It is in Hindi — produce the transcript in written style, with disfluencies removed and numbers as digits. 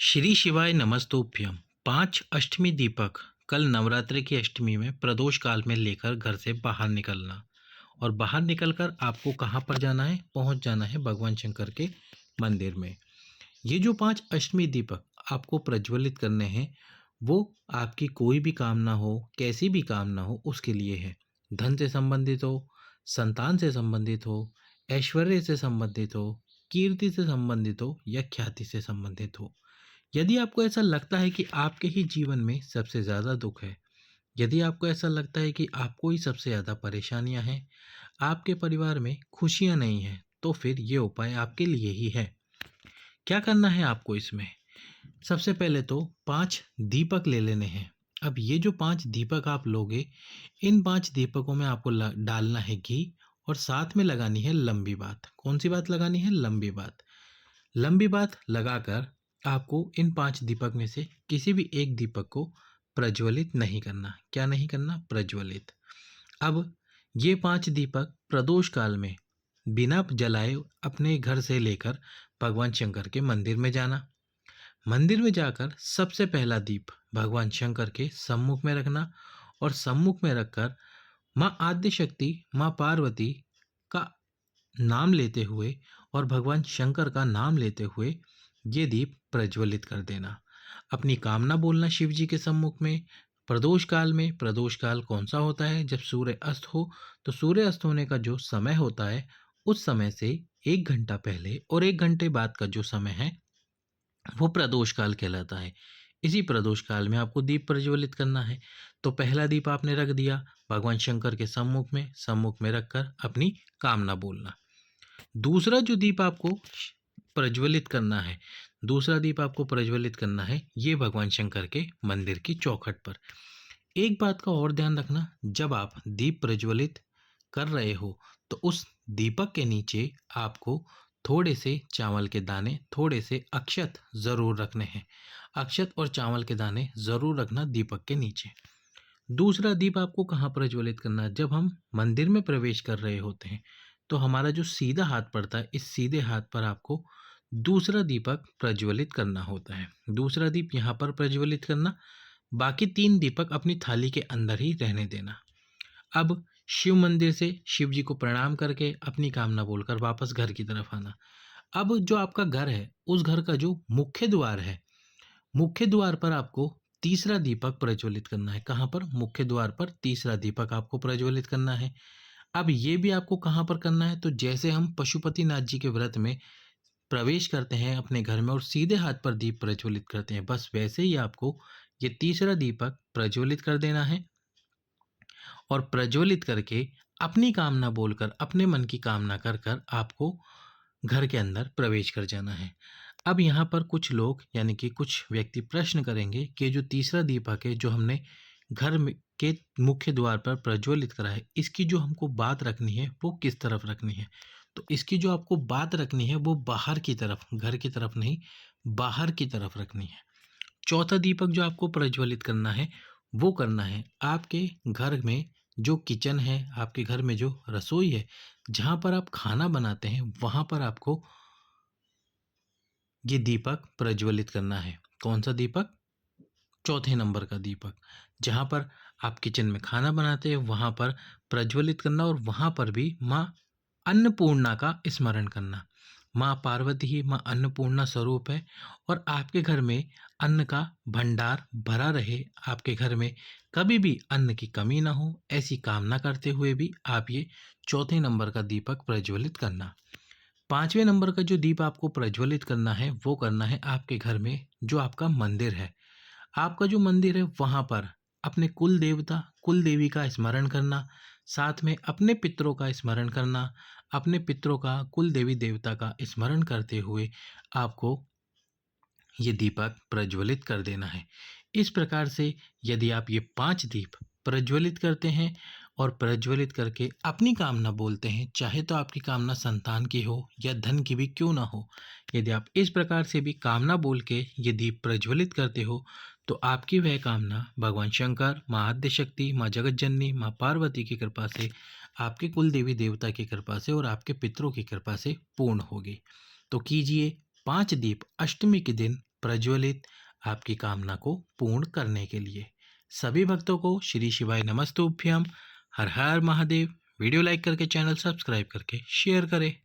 श्री शिवाय नमस्तुभ्यम। 5 अष्टमी दीपक कल नवरात्रि की अष्टमी में प्रदोष काल में लेकर घर से बाहर निकलना। और बाहर निकलकर आपको कहाँ पर जाना है? पहुँच जाना है भगवान शंकर के मंदिर में। ये जो 5 अष्टमी दीपक आपको प्रज्वलित करने हैं, वो आपकी कोई भी कामना हो, कैसी भी कामना हो, उसके लिए है। धन से संबंधित हो, संतान से संबंधित हो, ऐश्वर्य से संबंधित हो, कीर्ति से संबंधित हो या ख्याति से संबंधित हो। यदि आपको ऐसा लगता है कि आपके ही जीवन में सबसे ज़्यादा दुख है, यदि आपको ऐसा लगता है कि आपको ही सबसे ज़्यादा परेशानियां हैं, आपके परिवार में खुशियां नहीं हैं, तो फिर ये उपाय आपके लिए ही है। क्या करना है आपको इसमें? सबसे पहले तो 5 दीपक ले लेने हैं। अब ये जो 5 दीपक आप लोगे, इन 5 दीपकों में आपको डालना है घी और साथ में लगानी है लंबी बात। कौन सी बात लगानी है? लंबी बात। लंबी बात लगाकर आपको इन 5 दीपक में से किसी भी एक दीपक को प्रज्वलित नहीं करना। क्या नहीं करना? प्रज्वलित। अब ये 5 दीपक प्रदोष काल में बिना जलाए अपने घर से लेकर भगवान शंकर के मंदिर में जाना। मंदिर में जाकर सबसे पहला दीप भगवान शंकर के सम्मुख में रखना और सम्मुख में रखकर माँ आद्य शक्ति, माँ पार्वती का नाम लेते हुए और भगवान शंकर का नाम लेते हुए ये दीप प्रज्वलित कर देना। अपनी कामना बोलना शिव जी के सम्मुख में। प्रदोष काल में, प्रदोष काल कौन सा होता है? जब सूर्य अस्त हो। तो सूर्य अस्त होने का जो समय होता है, उस समय से 1 घंटा पहले और 1 घंटे बाद का जो समय है, वो प्रदोष काल कहलाता है। इसी प्रदोष काल में आपको दीप प्रज्वलित करना है। तो पहला दीप आपने रख दिया भगवान शंकर के सम्मुख में रखकर अपनी कामना बोलना। दूसरा जो दीप आपको प्रज्वलित करना है, दूसरा दीप आपको प्रज्वलित करना है, ये भगवान शंकर के मंदिर की चौखट पर। एक बात का और ध्यान रखना, जब आप दीप प्रज्वलित कर रहे हो तो उस दीपक के नीचे आपको थोड़े से चावल के दाने, थोड़े से अक्षत ज़रूर रखने हैं। अक्षत और चावल के दाने ज़रूर रखना दीपक के नीचे। दूसरा दीप आपको कहाँ प्रज्वलित करना है? जब हम मंदिर में प्रवेश कर रहे होते हैं, तो हमारा जो सीधा हाथ पड़ता है, इस सीधे हाथ पर आपको दूसरा दीपक प्रज्वलित करना होता है। दूसरा दीप यहाँ पर प्रज्वलित करना, बाकी 3 दीपक अपनी थाली के अंदर ही रहने देना। अब शिव मंदिर से शिव जी को प्रणाम करके अपनी कामना बोलकर वापस घर की तरफ आना। अब जो आपका घर है, उस घर का जो मुख्य द्वार है, मुख्य द्वार पर आपको तीसरा दीपक प्रज्वलित करना है। कहाँ पर? मुख्य द्वार पर तीसरा दीपक आपको प्रज्वलित करना है। अब ये भी आपको कहाँ पर करना है? तो जैसे हम पशुपतिनाथ जी के व्रत में प्रवेश करते हैं अपने घर में और सीधे हाथ पर दीप प्रज्वलित करते हैं, बस वैसे ही आपको ये तीसरा दीपक प्रज्वलित कर देना है। और प्रज्वलित करके अपनी कामना बोलकर, अपने मन की कामना कर कर आपको घर के अंदर प्रवेश कर जाना है। अब यहाँ पर कुछ लोग यानी कि कुछ व्यक्ति प्रश्न करेंगे कि जो तीसरा दीपक है, जो हमने घर में के मुख्य द्वार पर प्रज्वलित करा है, इसकी जो हमको बात रखनी है वो किस तरफ रखनी है? तो इसकी जो आपको बात रखनी है वो बाहर की तरफ, घर की तरफ नहीं, बाहर की तरफ रखनी है। चौथा दीपक जो आपको प्रज्वलित करना है, वो करना है आपके घर में जो किचन है, आपके घर में जो रसोई है, जहाँ पर आप खाना बनाते हैं, वहाँ पर आपको ये दीपक प्रज्वलित करना है। कौन सा दीपक? चौथे नंबर का दीपक। जहाँ पर आप किचन में खाना बनाते हैं, वहाँ पर प्रज्वलित करना और वहाँ पर भी माँ अन्नपूर्णा का स्मरण करना। माँ पार्वती ही माँ अन्नपूर्णा स्वरूप है और आपके घर में अन्न का भंडार भरा रहे, आपके घर में कभी भी अन्न की कमी ना हो, ऐसी कामना करते हुए भी आप ये चौथे नंबर का दीपक प्रज्वलित करना। पांचवें नंबर का जो दीप आपको प्रज्वलित करना है, वो करना है आपके घर में जो आपका मंदिर है। आपका जो मंदिर है, वहाँ पर अपने कुल देवता, कुल देवी का स्मरण करना, साथ में अपने पितरों का स्मरण करना। अपने पितरों का, कुल देवी देवता का स्मरण करते हुए आपको ये दीपक प्रज्वलित कर देना है। इस प्रकार से यदि आप ये 5 दीप प्रज्वलित करते हैं और प्रज्वलित करके अपनी कामना बोलते हैं, चाहे तो आपकी कामना संतान की हो या धन की भी क्यों ना हो, यदि आप इस प्रकार से भी कामना बोल के ये दीप प्रज्वलित करते हो, तो आपकी वह कामना भगवान शंकर, माँ आद्य शक्ति, माँ जगत जननी, माँ पार्वती की कृपा से, आपके कुल देवी देवता की कृपा से और आपके पितरों की कृपा से पूर्ण होगी। तो कीजिए 5 दीप अष्टमी के दिन प्रज्वलित आपकी कामना को पूर्ण करने के लिए। सभी भक्तों को श्री शिवाय नमस्तुभ्यम। हर हर महादेव। वीडियो लाइक करके चैनल सब्सक्राइब करके शेयर करें।